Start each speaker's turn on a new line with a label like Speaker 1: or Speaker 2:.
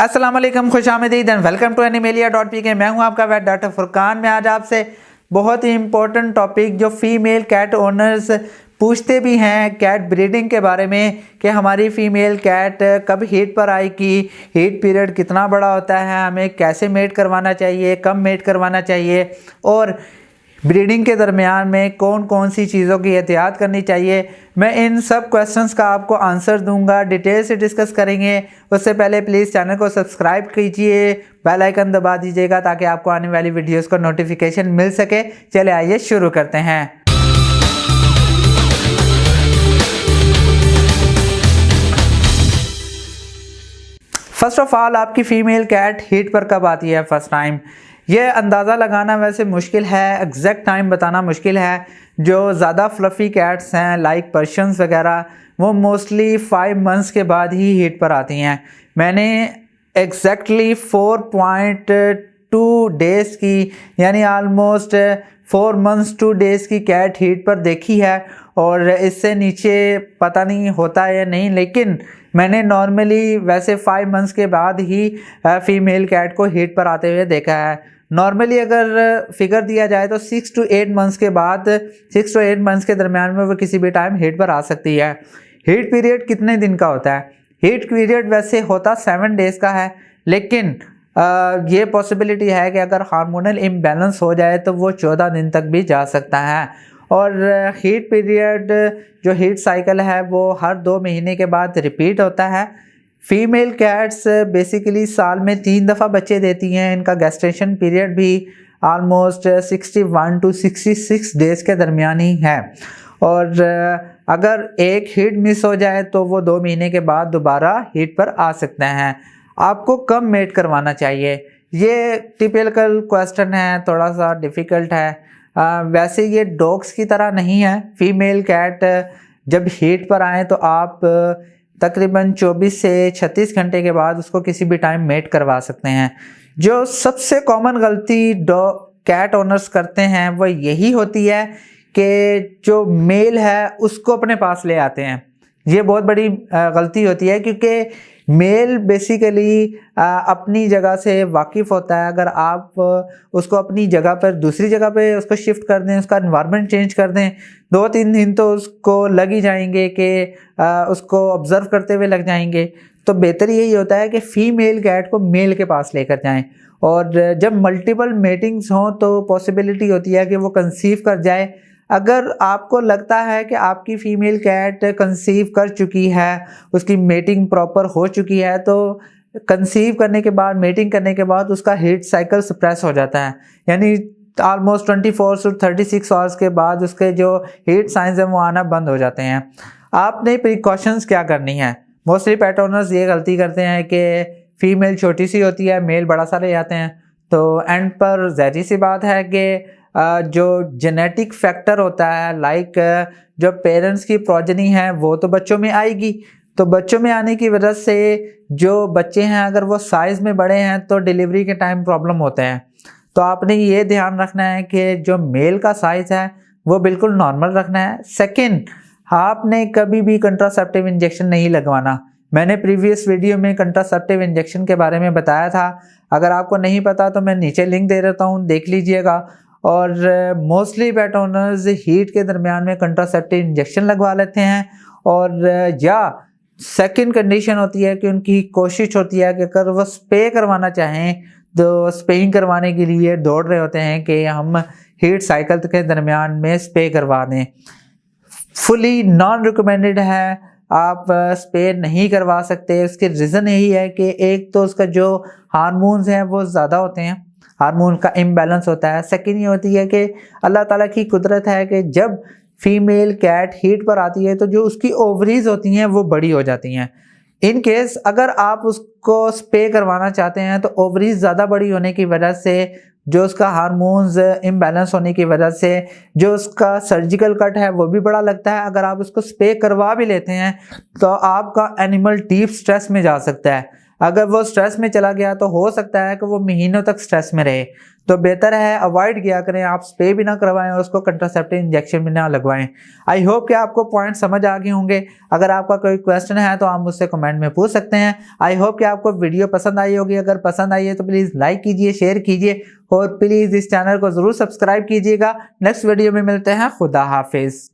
Speaker 1: अस्सलाम वालेकुम, खुशामदीद and welcome to animalia.pk। मैं हूं आपका वेट डॉक्टर फुरकान। मैं आज आपसे बहुत ही इंपॉर्टेंट टॉपिक जो फीमेल कैट ओनर्स पूछते भी हैं कैट ब्रीडिंग के बारे में कि हमारी फ़ीमेल कैट कब हीट पर आएगी, हीट पीरियड कितना बड़ा होता है, हमें कैसे मेट करवाना चाहिए, कब मेट करवाना चाहिए और ब्रीडिंग के दरमियान में कौन कौन सी चीज़ों की एहतियात करनी चाहिए। मैं इन सब क्वेश्चंस का आपको आंसर दूंगा, डिटेल से डिस्कस करेंगे। उससे पहले प्लीज़ चैनल को सब्सक्राइब कीजिए, बेल आइकन दबा दीजिएगा ताकि आपको आने वाली वीडियोस का नोटिफिकेशन मिल सके। चले आइए शुरू करते हैं। फर्स्ट ऑफ ऑल, आपकी फ़ीमेल कैट हीट पर कब आती है फर्स्ट टाइम, ये अंदाज़ा लगाना वैसे मुश्किल है, एग्जैक्ट टाइम बताना मुश्किल है। जो ज़्यादा फ्लफ़ी कैट्स हैं लाइक पर्शियंस वगैरह, वो मोस्टली 5 मंथ्स के बाद ही हीट पर आती हैं। मैंने एग्जैक्टली 4.2 डेज़ की यानी आलमोस्ट 4 मंथ्स 2 डेज़ की कैट हीट पर देखी है और इससे नीचे पता नहीं होता है या नहीं, लेकिन मैंने नॉर्मली वैसे 5 मंथ्स के बाद ही फ़ीमेल कैट को हीट पर आते हुए देखा है। नॉर्मली अगर फिगर दिया जाए तो 6 to 8 मंथ्स के बाद, 6 to 8 मंथ्स के दरमियान में वो किसी भी टाइम हीट पर आ सकती है। हीट पीरियड कितने दिन का होता है? हीट पीरियड वैसे होता 7 डेज़ का है, लेकिन ये पॉसिबिलिटी है कि अगर हार्मोनल इम्बैलेंस हो जाए तो वो 14 दिन तक भी जा सकता है। और हीट पीरियड जो हीट साइकिल है वो हर 2 महीने के बाद रिपीट होता है। फ़ीमेल कैट्स बेसिकली साल में 3 दफ़ा बच्चे देती हैं। इनका गेस्टेशन पीरियड भी आलमोस्ट 61 to 66 डेज़ के दरमियान ही है। और अगर एक हीट मिस हो जाए तो वो 2 महीने के बाद दोबारा हीट पर आ सकते हैं। आपको कब मेट करवाना चाहिए, ये टिपिकल क्वेश्चन है, थोड़ा सा डिफ़िकल्ट है। वैसे ये डॉग्स की तरह नहीं है। फ़ीमेल कैट जब हीट पर आए तो आप तकरीबन 24 से 36 घंटे के बाद उसको किसी भी टाइम मेट करवा सकते हैं। जो सबसे कॉमन गलती कैट ओनर्स करते हैं वो यही होती है कि जो मेल है उसको अपने पास ले आते हैं। ये बहुत बड़ी गलती होती है क्योंकि मेल बेसिकली अपनी जगह से वाकिफ़ होता है। अगर आप उसको अपनी जगह पर दूसरी जगह पे उसको शिफ्ट कर दें, उसका एनवायरनमेंट चेंज कर दें, 2-3 दिन तो उसको लग ही जाएंगे कि उसको ऑब्ज़र्व करते हुए लग जाएंगे। तो बेहतर यही होता है कि फ़ीमेल कैट को मेल के पास लेकर जाएं। और जब मल्टीपल मेटिंग्स हों तो पॉसिबिलिटी होती है कि वो कंसीव कर जाए। अगर आपको लगता है कि आपकी फ़ीमेल कैट कंसीव कर चुकी है, उसकी मेटिंग प्रॉपर हो चुकी है, तो कंसीव करने के बाद, मेटिंग करने के बाद उसका हीट साइकिल सप्रेस हो जाता है। यानी आलमोस्ट 24 से 36 आवर्स के बाद उसके जो हीट साइंस हैं वो आना बंद हो जाते हैं। आपने प्रिकॉशंस क्या करनी है? मोस्टली पेट ओनर्स ये गलती करते हैं कि फ़ीमेल छोटी सी होती है, मेल बड़ा सा ले जाते हैं। तो एंड पर ज़ाहिर सी बात है कि जो जेनेटिक फैक्टर होता है लाइक जो पेरेंट्स की प्रोजेनी है वो तो बच्चों में आएगी। तो बच्चों में आने की वजह से जो बच्चे हैं अगर वो साइज़ में बड़े हैं तो डिलीवरी के टाइम प्रॉब्लम होते हैं। तो आपने ये ध्यान रखना है कि जो मेल का साइज़ है वो बिल्कुल नॉर्मल रखना है। सेकंड, आपने कभी भी कंट्रासेप्टिव इंजेक्शन नहीं लगवाना। मैंने प्रीवियस वीडियो में कंट्रासेप्टिव इंजेक्शन के बारे में बताया था। अगर आपको नहीं पता तो मैं नीचे लिंक दे देता हूँ, देख लीजिएगा। और मोस्टली पेट ओनर्स हीट के दरमियान में कंट्रासेप्टिव इंजेक्शन लगवा लेते हैं। और या सेकंड कंडीशन होती है कि उनकी कोशिश होती है कि अगर वो स्प्रे करवाना चाहें तो स्प्रेइंग करवाने के लिए दौड़ रहे होते हैं कि हम हीट साइकिल के दरमियान में स्प्रे करवा दें। फुली नॉन रिकमेंडेड है, आप स्प्रे नहीं करवा सकते। उसके रीज़न यही है कि एक तो उसका जो हार्मोन्स हैं वो ज़्यादा होते हैं, हार्मोन का इम्बैलेंस होता है। सेकंड ये होती है कि अल्लाह ताला की कुदरत है कि जब फीमेल कैट हीट पर आती है तो जो उसकी ओवरीज होती हैं वो बड़ी हो जाती हैं। इन केस अगर आप उसको स्प्रे करवाना चाहते हैं तो ओवरीज ज़्यादा बड़ी होने की वजह से, जो उसका हार्मोन्स इम्बैलेंस होने की वजह से जो उसका सर्जिकल कट है वो भी बड़ा लगता है। अगर आप उसको स्प्रे करवा भी लेते हैं तो आपका एनिमल डीप स्ट्रेस में जा सकता है। अगर वो स्ट्रेस में चला गया तो हो सकता है कि वो महीनों तक स्ट्रेस में रहे। तो बेहतर है अवॉइड किया करें, आप स्प्रे भी ना करवाएं और उसको कंट्रासेप्टिव इंजेक्शन भी ना लगवाएं। आई होप कि आपको पॉइंट समझ आ गए होंगे। अगर आपका कोई क्वेश्चन है तो आप मुझसे कमेंट में पूछ सकते हैं। आई होप कि आपको वीडियो पसंद आई होगी। अगर पसंद आई है तो प्लीज़ लाइक कीजिए, शेयर कीजिए और प्लीज़ इस चैनल को ज़रूर सब्सक्राइब कीजिएगा। नेक्स्ट वीडियो में मिलते हैं। खुदा हाफिज़।